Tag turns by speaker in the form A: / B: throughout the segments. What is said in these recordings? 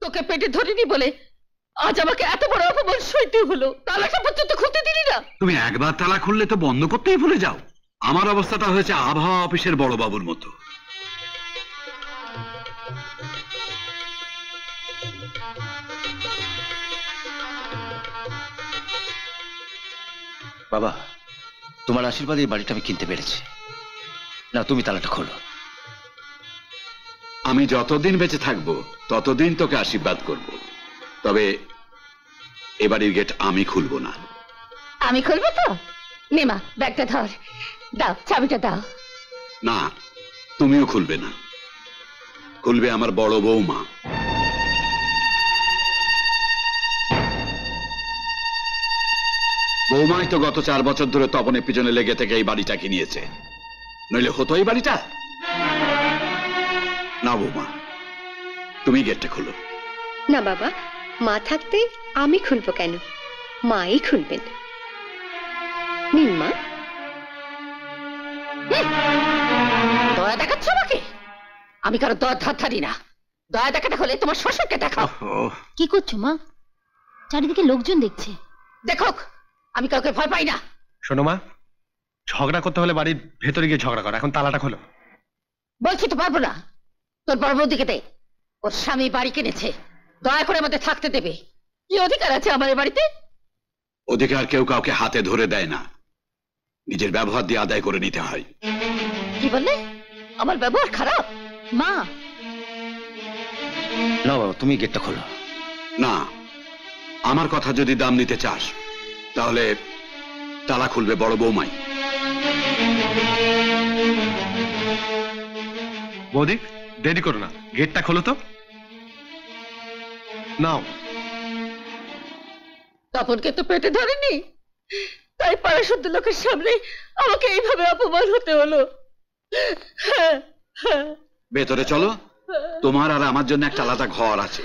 A: তোকে পেটে ধরিনি বলে আজ আমাকে এত বড় অপমান সইতে হলো। তালাটা পর্যন্ত খুলতে দিলি না।
B: তুমি একবার তালা খুললে তো বন্ধ করতেই ভুলে যাও। আমার অবস্থাটা হয়েছে আবহাওয়া অফিসের বড় বাবুর মতো।
C: বাবা, তোমার আশীর্বাদে এই বাড়িটা আমি কিনতে পেরেছি। না, তুমি তালাটা খোলো।
B: আমি যতদিন বেঁচে থাকবো ততদিন তোকে আশীর্বাদ করব, তবে এবারের গেট আমি খুলবো না।
A: আমি খুলবো তো? নেমা ব্যাগটা ধর, দাও চাবিটা দাও।
B: না, তুমিও খুলবে না, খুলবে আমার বড় বৌমা। বৌমাই তো গত 4 বছর ধরে তপনের পিছনে লেগে থেকে এই বাড়িটা কিনিয়েছে, নইলে হতো এই বাড়িটা? না বৌমা, তুমি গেটটা খুলো।
D: না বাবা, মা থাকতে আমি খুলবো কেন? মাই খুলবেন। নিন মা।
A: দয়া দেখাচ্ছ আমাকে? আমি কারো দয়া ধার ধারি না। দয়া দেখাতে হলে তোমার শ্বশুরকে দেখাও।
E: কি করছো মা? চারিদিকে লোকজন দেখছে।
A: দেখুক, আমি কাউকে ভয় পাই না।
F: শোনো মা, ঝগড়া করতে হলে বাড়ির ভেতরে গিয়ে ঝগড়া করো। এখন তালাটা খোলো।
A: বলছি তো পারবো না। তোর বড় বৌদিকে দে, ওর স্বামী বাড়ি কিনেছে, দয়া করে আমাদের থাকতে দেবে। কি অধিকার আছে আমার বাড়িতে?
B: অধিকার কেউ কাউকে হাতে ধরে দেয় না, নিজের ব্যবহার দিয়ে আদায় করে নিতে হয়।
A: কি বললে? আমার ব্যবহার খারাপ?
E: মা,
C: না বাবা, তুমি গেটটা খোলো।
B: না, আমার কথা যদি দাম নিতে চাস তাহলে তালা খুলবে বড় বৌমাই।
F: বৌদি, দেরি করো না, গেটটা খোলো তো। নাও।
A: তপনকে তো পেটে ধরেনি, তাই পাড়া শুদ্ধ লোকের সামনে আমাকে এইভাবে অপমান হতে হলো।
B: ভেতরে চলো, তোমার আর আমার জন্য একটা আলাদা ঘর আছে,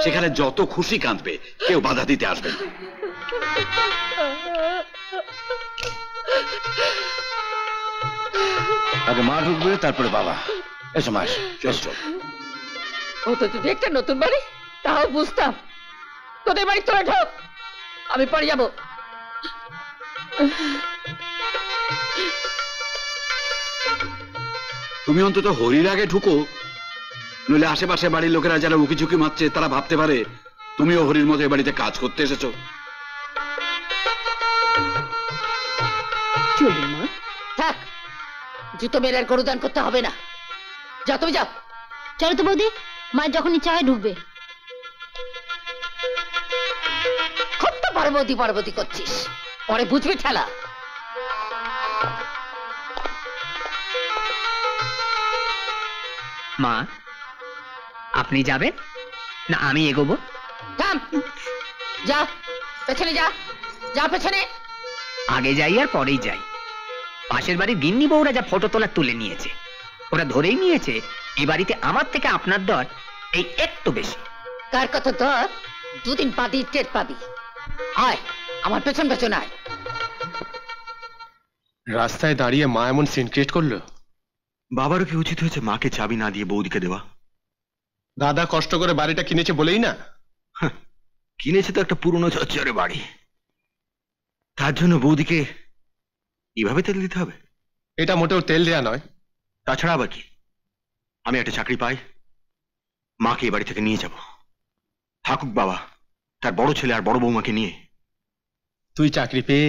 B: সেখানে যত খুশি কাঁদবে, কেউ বাধা দিতে আসবে না।
C: আগে মা ঢুকবে, তারপরে বাবা। এসো মা,
B: চল চল।
A: ও তো যদি একটা নতুন বাড়ি, তাও বুঝতাম। তোদের বাড়ি তোরা ঢোক, আমি পরে যাবো।
B: তুমি অন্তত হরির আগে ঢুকো, নইলে আশেপাশে বাড়ির লোকেরা যারা উকিঝুঁকি মারছে তারা ভাবতে পারে তুমিও হরির মতো এ বাড়িতে কাজ করতে এসেছো।
D: চলুন মা।
A: থাক, জুতো মেরে আর গরুদান করতে হবে না। যাও তুমি যাও।
E: চলো তো বৌদি, মায়ের যখন ইচ্ছা হয় ঢুকবে।
A: খুব তো পার্বতী পার্বতী করছিস, পরে বুঝবি ঠেলা।
G: মা, আপনি যাবেন না আমি এগোবো?
A: থাম, যা পেছনে যা, যা পেছনে।
G: আগে যাই আর পরেই যাই। পাশের বাড়ির গিন্নি বউরা যা ফটো তোলা তুলে নিয়েছে, ওরা ধরেই নিয়েছে এই বাড়িতে আমার থেকে আপনার দর এই একটু বেশি।
A: কার কথা ধর, দুদিন বাদে টের পাবি। আয় আমার পেছন পেছন আয়।
F: রাস্তায় দাঁড়িয়ে মা এমন সিন ক্রিয়েট করলো।
H: বাবারও কি উচিত হয়েছে মাকে চাবি না দিয়ে বৌদিকে দেওয়া?
F: দাদা কষ্ট করে বাড়িটা কিনেছে বলেই না?
H: কিনেছে তো একটা পুরনো ঝরঝরে বাড়ি, তার জন্য বৌদিকে এভাবে তেল দিতে হবে?
F: এটা মোটেও তেল দেয়া নয়।
H: তাছাড়া আবার কি, আমি একটা চাকরি পাই, মাকে এই বাড়ি থেকে নিয়ে যাব। থাকুক বাবা তার বড় ছেলে আর বড় বৌমাকে নিয়ে।
F: তুই চাকরি পেয়ে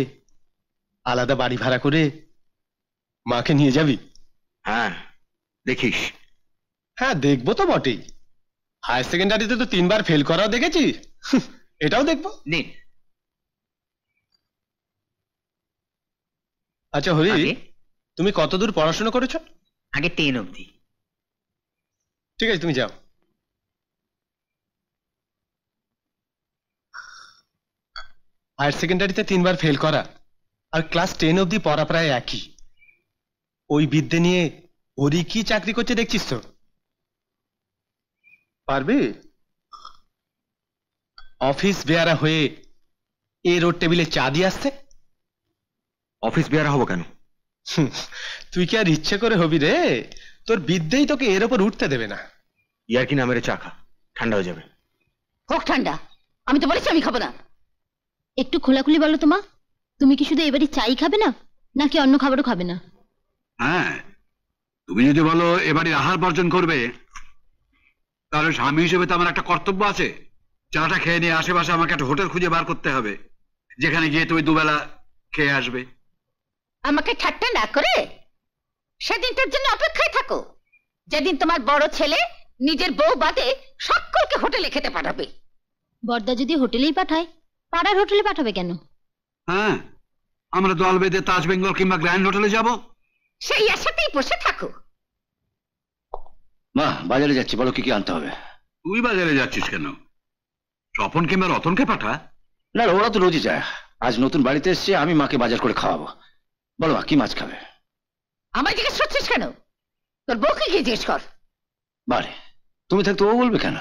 F: আলাদা বাড়ি ভাড়া করে মাকে নিয়ে যাবি?
H: হ্যাঁ, দেখিস।
F: হ্যাঁ, দেখবো তো বটেই। হায়ার সেকেন্ডারিতে তো 3 বার ফেল করাও দেখেছি, এটাও দেখবো।
G: নিন।
F: আচ্ছা হরি, তুমি কতদূর পড়াশোনা করেছো?
G: আগে 10 অবধি।
F: ঠিক আছে, তুমি যাও। হায়ার সেকেন্ডারিতে 3 বার ফেল করা আর ক্লাস 10 অবধি পড়া প্রায় একই। ওই বিদ্যে নিয়ে হরি কি চাকরি করছে দেখছিস তো? পারবে অফিস বেয়ারা হয়ে এই রোড টেবিলে চা দিয়ে আসতে?
H: অফিস বেয়ারা হবো কেন?
F: তুই কি আর ইচ্ছে করে হবি রে? তোর বিদ্যেই তোকে এর ওপর উঠতে দেবে না।
H: ইয়ার কি না মেরে চা খা, ঠান্ডা হয়ে যাবে।
A: হোক ঠান্ডা, আমি তো বলেছি আমি খাবো না।
E: একটু খোলাখুলি বলো তো মা, তুমি কি শুধু এবারে চাই খাবে না নাকি অন্য খাবারও খাবে না?
B: হ্যাঁ, তুমি যদি বলো এবারে আহার বর্জন করবে, তাহলে স্বামী হিসেবে তো আমার একটা কর্তব্য আছে। চাটা খেয়ে নিয়ে আশেপাশে আমাকে একটা হোটেল খুঁজে বার করতে হবে, যেখানে গিয়ে তুমি দুবেলা খেয়ে আসবে।
A: আমাকে ঠাট্টা না করে সেদিনটার জন্য অপেক্ষায় থাকো, যেদিন তোমার বড় ছেলে নিজের বউ বাদে সকলকে হোটেলে খেতে পাঠাবে।
E: বর্দা যদি হোটেলেই পাঠায়, পাড়ার হোটেলে পাঠাবে কেন?
B: হ্যাঁ, আমরা দল বেঁধে তাজ বেঙ্গল কিংবা গ্র্যান্ড হোটেলে যাব।
A: সেই আশাতেই বসে থাকো।
C: মা, বাজারে যাচ্ছি, বলো কি কি আনতে হবে।
B: তুই বাজারে যাচ্ছিস কেন? স্বপন কিংবা রতনকে পাঠা।
C: না, ওরা তো রোজই যায়, আজ নতুন বাড়িতে এসছে, আমি মাকে বাজার করে খাওয়াবো। বলো মা, কি মাছ খাবে?
A: আমায় জিজ্ঞেস করছিস কেন? তোর বউকে গিয়ে জিজ্ঞেস কর।
C: বারে, তুমি থাকতে ও বলবে কেন?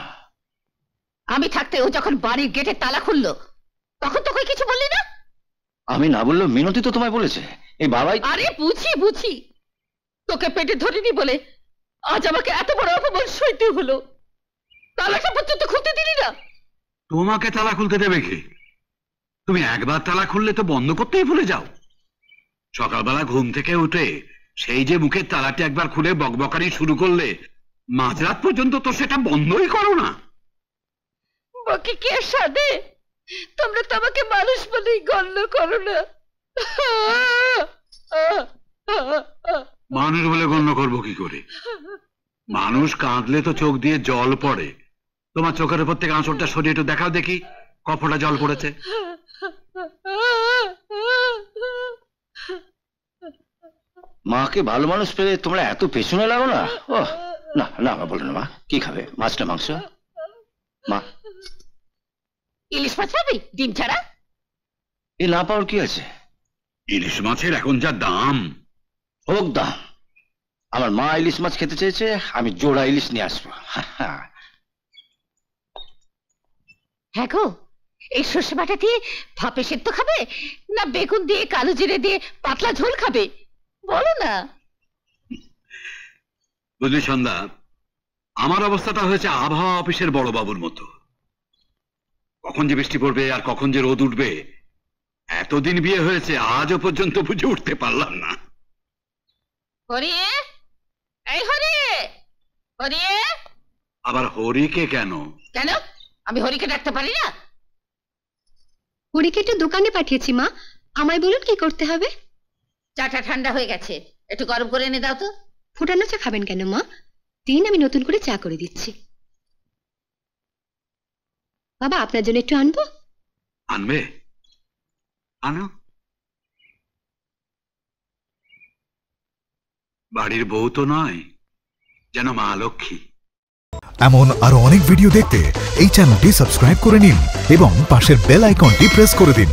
A: আমি থাকতে ও যখন বাড়ির গেটে তালা খুললো, তখন তোকে কিছু বললি না?
C: আমি না বললেও মিনতি তো তোমায় বলেছে। এই বাবাই।
A: আরে বুঝি, তোকে পেটে ধরিনি বলে আজ আমাকে এত বড় অপমান সইতে হলো। তালাটা পর্যন্ত খুলতে দিলি না।
B: তোমাকে তালা খুলতে দেবে কে? তুমি একবার তালা খুললে তো বন্ধ করতেই ভুলে যাও। সকালবেলা ঘুম থেকে উঠে সেই যে মুখের তালাটি একবার খুলে বকবকানি শুরু করলে, মাঝরাত পর্যন্ত তো সেটা বন্ধই করো না।
A: বাকি কে সাধে? তোমরা তো আমাকে মানুষ বলেই গণ্য করো না।
B: মানুষ বলে গণ্য করবো কি করে? মানুষ কাঁদলে তো চোখ দিয়ে জল পড়ে। তোমার চোখের উপর থেকে আঁচড়টা সরিয়ে একটু দেখাও দেখি কপটা জল পড়েছে।
C: মাকে ভালো মানুষ পেলে তোমরা এত পেছনে লাগো না। ও না না, মা বলো না। মা কি খাবে, মাছ না মাংস? মা,
A: ইলিশ মাছ পাবি ডিম ছাড়া?
C: এ না পাওয়ার কি আছে?
B: ইলিশ মাছের এখন যা দাম।
C: হোক দাম, আমার মা ইলিশ মাছ খেতে চেয়েছে, আমি জোড়া ইলিশ নিয়ে আসবো।
A: হ্যাঁ গো, এই সর্ষে বাটা দিয়ে ভাপে সেদ্ধ খাবে না বেগুন দিয়ে কালো জিরে দিয়ে পাতলা ঝোল খাবে বলো না?
B: বুঝলি সন্ধ্যা, আমার অবস্থাটা হয়েছে আবহাওয়া অফিসের বড় বাবুর মতো। কখন যে বৃষ্টি পড়বে আর কখন যে রোদ উঠবে, এতদিন বিয়ে হয়েছে আজও পর্যন্ত বুঝে উঠতে পারলাম না।
A: হরিয়ে, এই হরিয়ে, হরিয়ে।
B: আবার হরিকে কেন?
A: কেন আমি হরিকে ডাকতে পারি না?
D: হরিকে একটু দোকানে পাঠিয়েছি মা, আমায় বলুন কি করতে হবে।
A: চাটা ঠান্ডা হয়ে গেছে, একটু গরম করে এনে দাও তো।
D: ফুটানো চা খাবেন কেন মা? দিন, আমি নতুন করে চা করে দিচ্ছি। বাবা, আপনার জন্য একটু আনবো?
B: আনবে, আনো। বাড়ির বউ তো নয়, যেন মা লক্ষ্মী।
I: এমন আরো অনেক ভিডিও দেখতে এই চ্যানেলটি সাবস্ক্রাইব করে নিন এবং পাশের বেল আইকনটি প্রেস করে দিন।